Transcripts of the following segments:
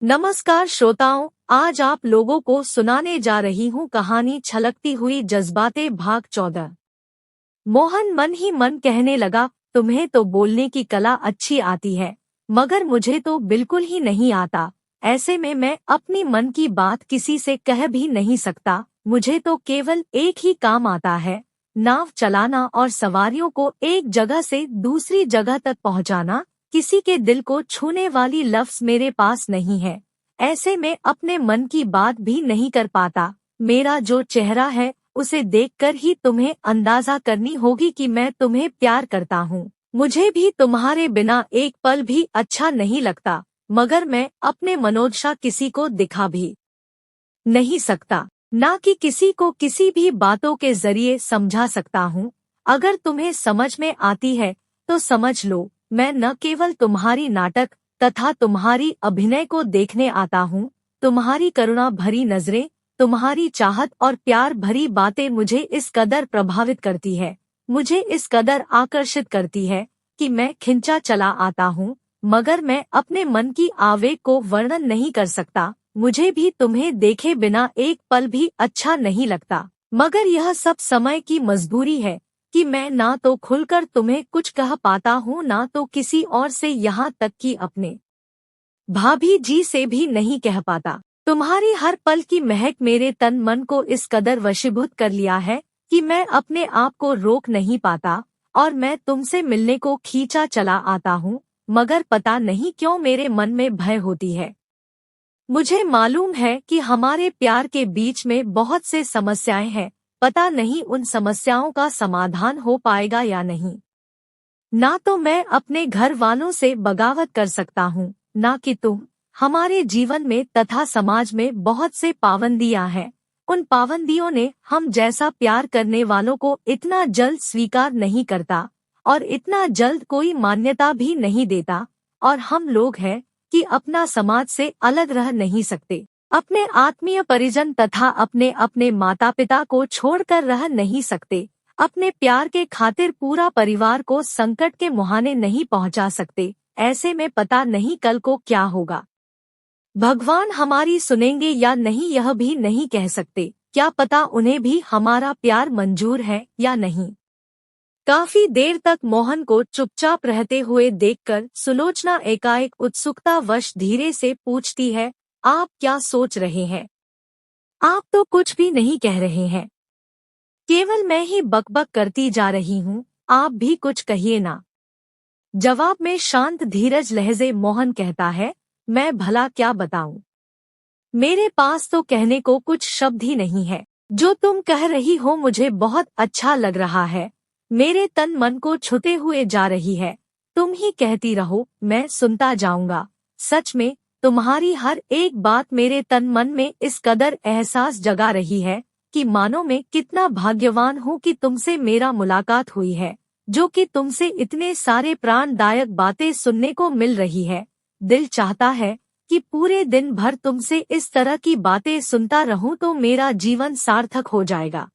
नमस्कार श्रोताओं, आज आप लोगों को सुनाने जा रही हूँ कहानी छलकती हुई जज्बातें भाग 14। मोहन मन ही मन कहने लगा, तुम्हें तो बोलने की कला अच्छी आती है, मगर मुझे तो बिल्कुल ही नहीं आता। ऐसे में मैं अपनी मन की बात किसी से कह भी नहीं सकता। मुझे तो केवल एक ही काम आता है, नाव चलाना और सवारियों को एक जगह से दूसरी जगह तक पहुंचाना। किसी के दिल को छूने वाली लफ्ज मेरे पास नहीं है। ऐसे में अपने मन की बात भी नहीं कर पाता। मेरा जो चेहरा है उसे देखकर ही तुम्हें अंदाजा करनी होगी कि मैं तुम्हें प्यार करता हूँ। मुझे भी तुम्हारे बिना एक पल भी अच्छा नहीं लगता, मगर मैं अपने मनोदशा किसी को दिखा भी नहीं सकता, ना कि किसी को किसी भी बातों के जरिए समझा सकता हूँ। अगर तुम्हें समझ में आती है तो समझ लो, मैं न केवल तुम्हारी नाटक तथा तुम्हारी अभिनय को देखने आता हूँ। तुम्हारी करुणा भरी नजरें, तुम्हारी चाहत और प्यार भरी बातें मुझे इस कदर प्रभावित करती है, मुझे इस कदर आकर्षित करती है कि मैं खिंचा चला आता हूँ। मगर मैं अपने मन की आवेग को वर्णन नहीं कर सकता। मुझे भी तुम्हें देखे बिना एक पल भी अच्छा नहीं लगता, मगर यह सब समय की मजबूरी है कि मैं ना तो खुलकर तुम्हें कुछ कह पाता हूँ, ना तो किसी और से, यहाँ तक कि अपने भाभी जी से भी नहीं कह पाता। तुम्हारी हर पल की महक मेरे तन मन को इस कदर वशीभूत कर लिया है कि मैं अपने आप को रोक नहीं पाता और मैं तुमसे मिलने को खींचा चला आता हूँ। मगर पता नहीं क्यों मेरे मन में भय होती है। मुझे मालूम है कि हमारे प्यार के बीच में बहुत से समस्याएं हैं, पता नहीं उन समस्याओं का समाधान हो पाएगा या नहीं। ना तो मैं अपने घर वालों से बगावत कर सकता हूँ, ना कि तुम। हमारे जीवन में तथा समाज में बहुत से पाबंदियां हैं। उन पाबंदियों ने हम जैसा प्यार करने वालों को इतना जल्द स्वीकार नहीं करता और इतना जल्द कोई मान्यता भी नहीं देता। और हम लोग हैं कि अपना समाज से अलग रह नहीं सकते, अपने आत्मीय परिजन तथा अपने अपने माता पिता को छोड़कर रह नहीं सकते, अपने प्यार के खातिर पूरा परिवार को संकट के मुहाने नहीं पहुंचा सकते। ऐसे में पता नहीं कल को क्या होगा। भगवान हमारी सुनेंगे या नहीं यह भी नहीं कह सकते। क्या पता उन्हें भी हमारा प्यार मंजूर है या नहीं। काफी देर तक मोहन को चुपचाप रहते हुए देखकर सुलोचना एकाएक उत्सुकतावश धीरे से पूछती है, आप क्या सोच रहे हैं? आप तो कुछ भी नहीं कह रहे हैं, केवल मैं ही बकबक करती जा रही हूँ, आप भी कुछ कहिए ना। जवाब में शांत धीरज लहजे मोहन कहता है, मैं भला क्या बताऊं, मेरे पास तो कहने को कुछ शब्द ही नहीं है। जो तुम कह रही हो मुझे बहुत अच्छा लग रहा है, मेरे तन मन को छूते हुए जा रही है। तुम ही कहती रहो, मैं सुनता जाऊंगा। सच में तुम्हारी हर एक बात मेरे तन मन में इस कदर एहसास जगा रही है कि मानो मैं कितना भाग्यवान हूँ कि तुमसे मेरा मुलाकात हुई है, जो कि तुमसे इतने सारे प्राणदायक बातें सुनने को मिल रही है। दिल चाहता है कि पूरे दिन भर तुमसे इस तरह की बातें सुनता रहूं तो मेरा जीवन सार्थक हो जाएगा।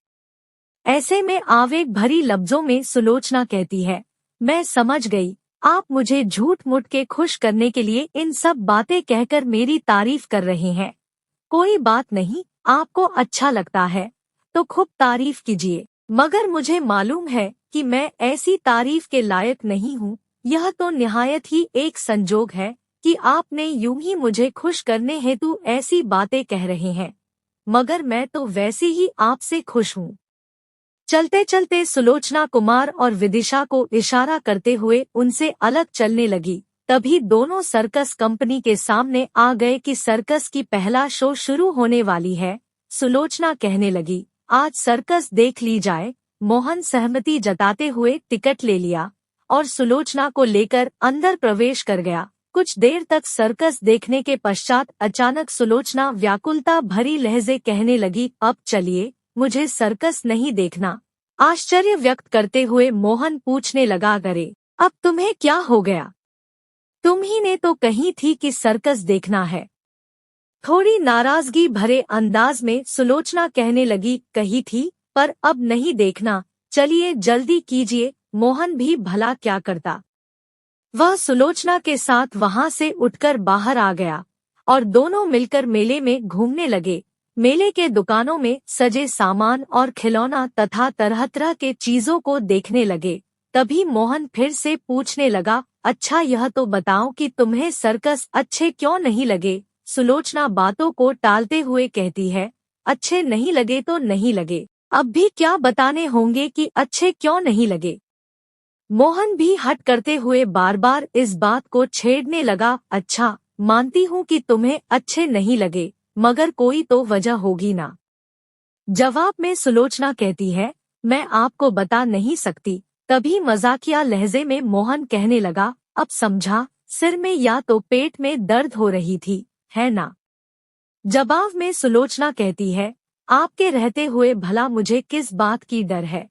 ऐसे में आवेग भरी लफ्जों में सुलोचना कहती है, मैं समझ गई, आप मुझे झूठ मूठ के खुश करने के लिए इन सब बातें कहकर मेरी तारीफ कर रहे हैं। कोई बात नहीं, आपको अच्छा लगता है तो खूब तारीफ कीजिए, मगर मुझे मालूम है कि मैं ऐसी तारीफ के लायक नहीं हूँ। यह तो निहायत ही एक संजोग है कि आपने यूं ही मुझे खुश करने हेतु ऐसी बातें कह रहे हैं, मगर मैं तो वैसे ही आपसे खुश हूँ। चलते चलते सुलोचना कुमार और विदिशा को इशारा करते हुए उनसे अलग चलने लगी। तभी दोनों सर्कस कंपनी के सामने आ गए कि सर्कस की पहला शो शुरू होने वाली है। सुलोचना कहने लगी, आज सर्कस देख ली जाए। मोहन सहमति जताते हुए टिकट ले लिया और सुलोचना को लेकर अंदर प्रवेश कर गया। कुछ देर तक सर्कस देखने के पश्चात अचानक सुलोचना व्याकुलता भरी लहजे कहने लगी, अब चलिए, मुझे सर्कस नहीं देखना। आश्चर्य व्यक्त करते हुए मोहन पूछने लगा, अरे अब तुम्हें क्या हो गया? तुम ही ने तो कही थी कि सर्कस देखना है। थोड़ी नाराजगी भरे अंदाज में सुलोचना कहने लगी, कही थी पर अब नहीं देखना, चलिए जल्दी कीजिए। मोहन भी भला क्या करता, वह सुलोचना के साथ वहां से उठकर बाहर आ गया और दोनों मिलकर मेले में घूमने लगे। मेले के दुकानों में सजे सामान और खिलौना तथा तरह तरह के चीजों को देखने लगे। तभी मोहन फिर से पूछने लगा, अच्छा यह तो बताओ कि तुम्हें सर्कस अच्छे क्यों नहीं लगे? सुलोचना बातों को टालते हुए कहती है, अच्छे नहीं लगे तो नहीं लगे, अब भी क्या बताने होंगे कि अच्छे क्यों नहीं लगे। मोहन भी हट करते हुए बार बार इस बात को छेड़ने लगा, अच्छा मानती हूँ कि तुम्हें अच्छे नहीं लगे, मगर कोई तो वजह होगी ना। जवाब में सुलोचना कहती है, मैं आपको बता नहीं सकती। तभी मजाकिया लहजे में मोहन कहने लगा, अब समझा, सिर में या तो पेट में दर्द हो रही थी, है ना? जवाब में सुलोचना कहती है, आपके रहते हुए भला मुझे किस बात की डर है?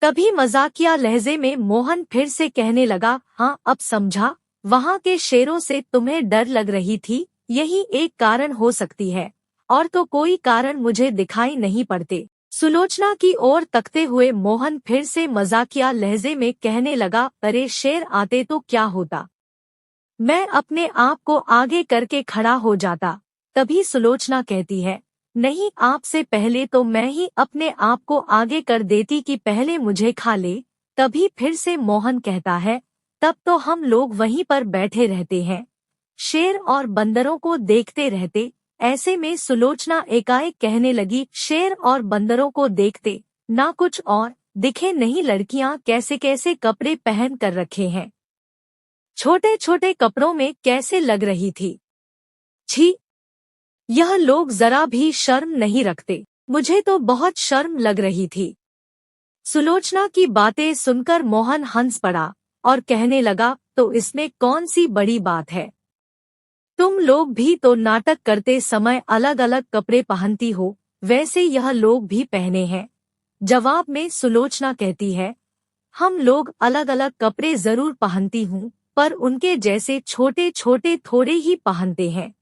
तभी मजाकिया लहजे में मोहन फिर से कहने लगा, हाँ अब समझा, वहाँ के शेरों से तुम्हें डर लग रही थी, यही एक कारण हो सकती है, और तो कोई कारण मुझे दिखाई नहीं पड़ते। सुलोचना की ओर तकते हुए मोहन फिर से मजाकिया लहजे में कहने लगा, अरे शेर आते तो क्या होता, मैं अपने आप को आगे करके खड़ा हो जाता। तभी सुलोचना कहती है, नहीं आपसे पहले तो मैं ही अपने आप को आगे कर देती कि पहले मुझे खा ले। तभी फिर से मोहन कहता है, तब तो हम लोग वहीं पर बैठे रहते हैं, शेर और बंदरों को देखते रहते। ऐसे में सुलोचना एकाएक कहने लगी, शेर और बंदरों को देखते, ना कुछ और दिखे नहीं, लड़कियां कैसे कैसे कपड़े पहन कर रखे हैं, छोटे छोटे कपड़ों में कैसे लग रही थी। छी, यह लोग जरा भी शर्म नहीं रखते, मुझे तो बहुत शर्म लग रही थी। सुलोचना की बातें सुनकर मोहन हंस पड़ा और कहने लगा, तो इसमें कौन सी बड़ी बात है, तुम लोग भी तो नाटक करते समय अलग अलग कपड़े पहनती हो, वैसे यह लोग भी पहने हैं। जवाब में सुलोचना कहती है, हम लोग अलग अलग कपड़े जरूर पहनती हूँ, पर उनके जैसे छोटे छोटे थोड़े ही पहनते हैं।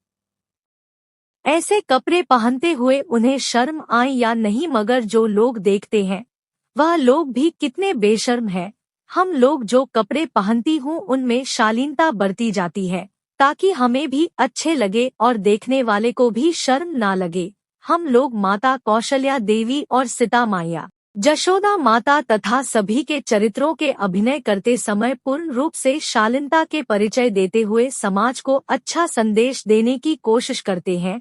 ऐसे कपड़े पहनते हुए उन्हें शर्म आए या नहीं, मगर जो लोग देखते हैं वह लोग भी कितने बेशर्म हैं। हम लोग जो कपड़े पहनती हूँ उनमें शालीनता बरती जाती है, ताकि हमें भी अच्छे लगे और देखने वाले को भी शर्म ना लगे। हम लोग माता कौशल्या देवी और सीता मैया, जशोदा माता तथा सभी के चरित्रों के अभिनय करते समय पूर्ण रूप से शालीनता के परिचय देते हुए समाज को अच्छा संदेश देने की कोशिश करते हैं।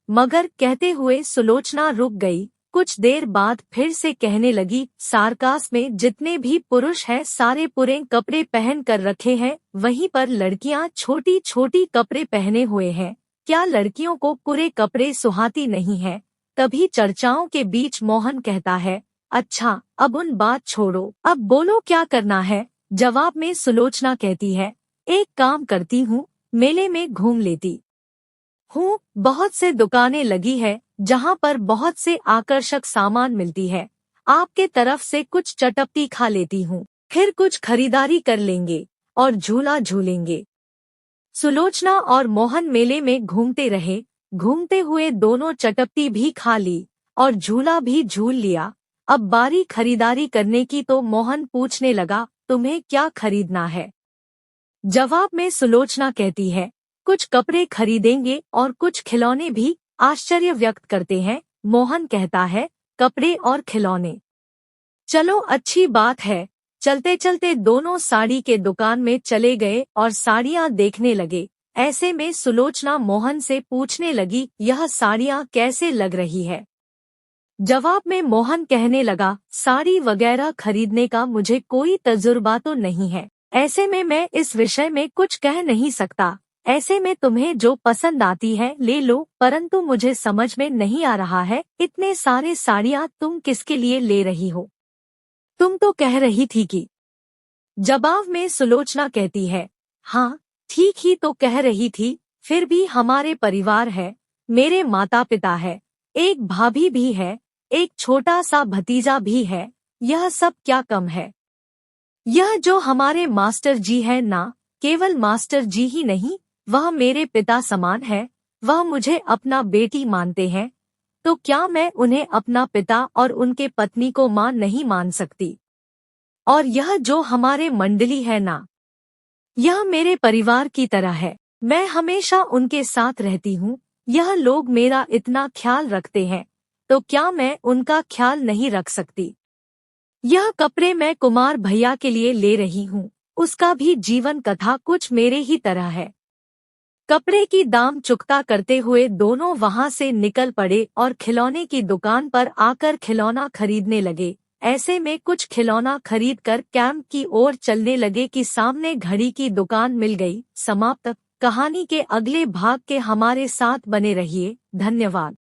मगर कहते हुए सुलोचना रुक गई। कुछ देर बाद फिर से कहने लगी, सार्कास में जितने भी पुरुष हैं सारे पूरे कपड़े पहन कर रखे हैं, वहीं पर लड़कियां छोटी छोटी कपड़े पहने हुए हैं, क्या लड़कियों को पूरे कपड़े सुहाती नहीं है? तभी चर्चाओं के बीच मोहन कहता है, अच्छा अब उन बात छोड़ो, अब बोलो क्या करना है? जवाब में सुलोचना कहती है, एक काम करती हूँ, मेले में घूम लेती हूँ, बहुत से दुकानें लगी है जहाँ पर बहुत से आकर्षक सामान मिलती है, आपके तरफ से कुछ चटपटी खा लेती हूँ, फिर कुछ खरीदारी कर लेंगे और झूला झूलेंगे। सुलोचना और मोहन मेले में घूमते रहे। घूमते हुए दोनों चटपटी भी खा ली और झूला भी झूल लिया। अब बारी खरीदारी करने की, तो मोहन पूछने लगा, तुम्हें क्या खरीदना है? जवाब में सुलोचना कहती है, कुछ कपड़े खरीदेंगे और कुछ खिलौने भी। आश्चर्य व्यक्त करते हैं। मोहन कहता है, कपड़े और खिलौने, चलो अच्छी बात है। चलते चलते दोनों साड़ी के दुकान में चले गए और साड़ियां देखने लगे। ऐसे में सुलोचना मोहन से पूछने लगी, यह साड़ियां कैसे लग रही है? जवाब में मोहन कहने लगा, साड़ी वगैरह खरीदने का मुझे कोई तजुर्बा तो नहीं है, ऐसे में मैं इस विषय में कुछ कह नहीं सकता। ऐसे में तुम्हें जो पसंद आती है ले लो, परंतु मुझे समझ में नहीं आ रहा है, इतने सारे साड़ियाँ तुम किसके लिए ले रही हो? तुम तो कह रही थी कि। जवाब में सुलोचना कहती है, हाँ ठीक ही तो कह रही थी, फिर भी हमारे परिवार है, मेरे माता पिता है, एक भाभी भी है, एक छोटा सा भतीजा भी है, यह सब क्या कम है? यह जो हमारे मास्टर जी है ना, केवल मास्टर जी ही नहीं, वह मेरे पिता समान है, वह मुझे अपना बेटी मानते हैं, तो क्या मैं उन्हें अपना पिता और उनके पत्नी को मां नहीं मान सकती? और यह जो हमारे मंडली है ना, यह मेरे परिवार की तरह है, मैं हमेशा उनके साथ रहती हूँ। यह लोग मेरा इतना ख्याल रखते हैं, तो क्या मैं उनका ख्याल नहीं रख सकती? यह कपड़े मैं कुमार भैया के लिए ले रही हूँ। उसका भी जीवन कथा कुछ मेरे ही तरह है। कपड़े की दाम चुकता करते हुए दोनों वहां से निकल पड़े और खिलौने की दुकान पर आकर खिलौना खरीदने लगे। ऐसे में कुछ खिलौना खरीद कर कैंप की ओर चलने लगे कि सामने घड़ी की दुकान मिल गई। समाप्त। कहानी के अगले भाग के हमारे साथ बने रहिए। धन्यवाद।